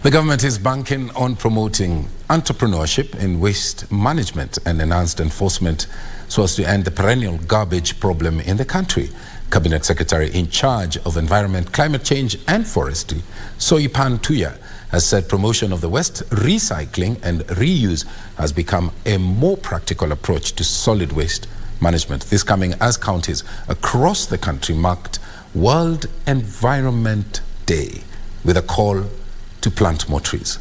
The government is banking on promoting entrepreneurship in waste management and enhanced enforcement so as to end the perennial garbage problem in the country. Cabinet Secretary in charge of Environment, Climate Change and Forestry, Soipan Tuya, has said promotion of the waste recycling and reuse has become a more practical approach to solid waste management. This coming as counties across the country marked World Environment Day with a call to plant more trees.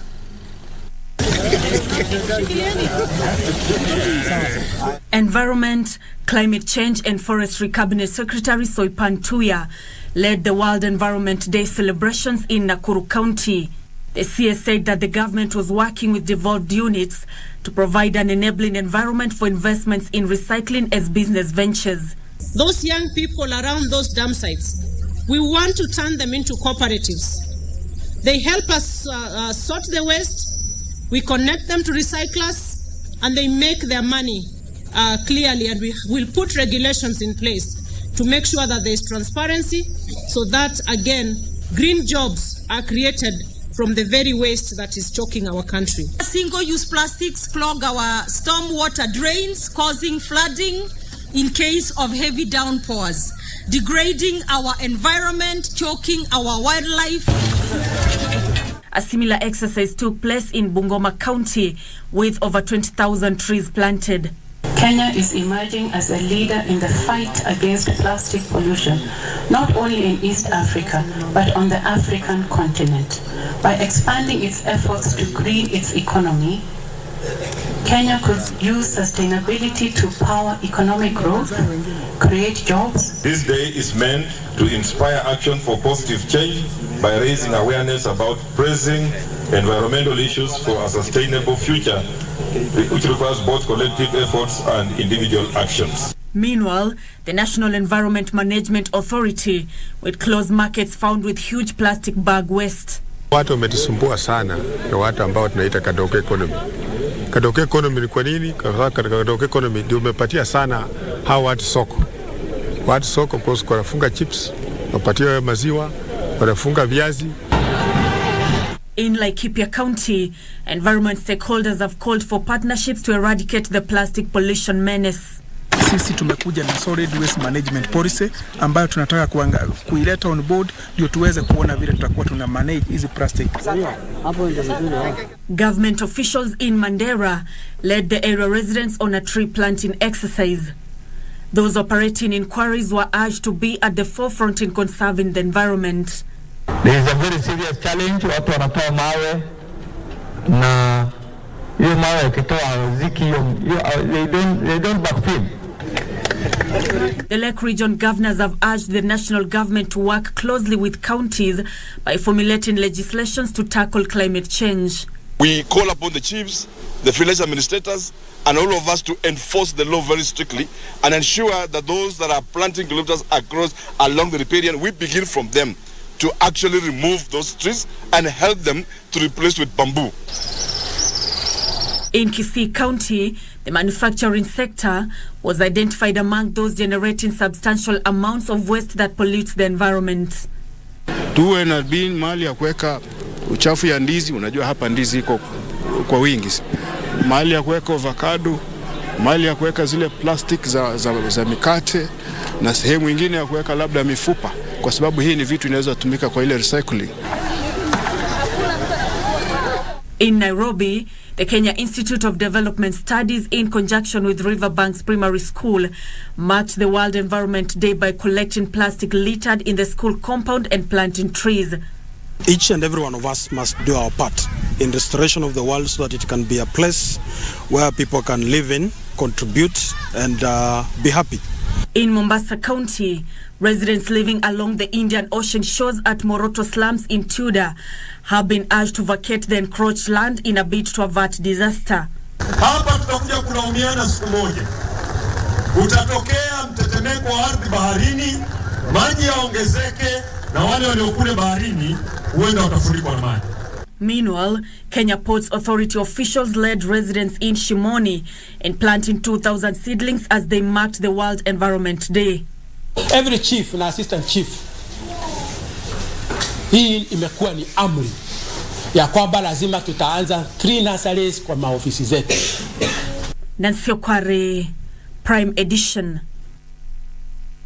Environment, Climate Change and Forestry Cabinet Secretary Soipan Tuya led the World Environment Day celebrations in Nakuru County. The CS said that the government was working with devolved units to provide an enabling environment for investments in recycling as business ventures. Those young people around those dam sites, we want to turn them into cooperatives. They help us sort the waste, we connect them to recyclers, and they make their money clearly, and we will put regulations in place to make sure that there is transparency so that, again, green jobs are created from the very waste that is choking our country. Single-use plastics clog our stormwater drains, causing flooding in case of heavy downpours, degrading our environment, choking our wildlife. A similar exercise took place in Bungoma County with over 20,000 trees planted. Kenya is emerging as a leader in the fight against plastic pollution, not only in East Africa, but on the African continent. By expanding its efforts to green its economy, Kenya could use sustainability to power economic growth, create jobs. This day is meant to inspire action for positive change by raising awareness about pressing environmental issues for a sustainable future, which requires both collective efforts and individual actions. Meanwhile, the National Environment Management Authority with closed markets found with huge plastic bag waste. Watu wametusumbua sana na watu ambao tunaita kadogo economy. Kadogo economy ni kwa nini? Kadogo economy ndio umepatia sana hawa watu soko. Watu soko kwa sababu wanafunga chips, wapatia maziwa, wanafunga viazi. In Laikipia County, environment stakeholders have called for partnerships to eradicate the plastic pollution menace. Sisi tumekuja na solid waste management policy ambayo tunataka kuileta on board ndio tuweze kuona vile tutakuwa tuna manage hizi plastic. Government officials in Mandera led the area residents on a tree planting exercise. Those operating in quarries were urged to be at the forefront in conserving the environment. There is a very serious challenge. Watu wanatoa mawe na hiyo mawe kitoa ziki they don't backfill. The Lake Region governors have urged the national government to work closely with counties by formulating legislations to tackle climate change. We call upon the chiefs, the village administrators, and all of us to enforce the law very strictly and ensure that those that are planting kilometers across along the riparian, we begin from them to actually remove those trees and help them to replace with bamboo. In Kisii County, the manufacturing sector was identified among those generating substantial amounts of waste that pollutes the environment. Tuwe na bin mahali ya kuweka uchafu ya ndizi, unajua hapa ndizi iko kwa wingi. Mahali ya kuweka avocado, mahali ya kuweka zile plastic za mikate na sehemu nyingine ya kuweka labda mifupa, kwa sababu hii ni vitu inaweza tumika kwa ile recycling. In Nairobi, the Kenya Institute of Development Studies, in conjunction with Riverbanks Primary School, marked the World Environment Day by collecting plastic littered in the school compound and planting trees. Each and every one of us must do our part in restoration of the world so that it can be a place where people can live in, contribute, and be happy. In Mombasa County, residents living along the Indian Ocean shores at Moroto slums in Tuya have been urged to vacate the encroached land in a bid to avert disaster. Hapa tutakuja kulaumiana siku moja. Utatokea mtetemeko wa ardhi baharini, maji yaongezeke na wale waliokule baharini huenda watafunikwa na maji. Meanwhile, Kenya Ports Authority officials led residents in Shimoni in planting 2,000 seedlings as they marked the World Environment Day. Every chief na assistant chief, hii imekuwa ni amri ya kwamba lazima tutaanza 3 nurseries kwa maofisi zetu. Nancy Okware, Prime Edition.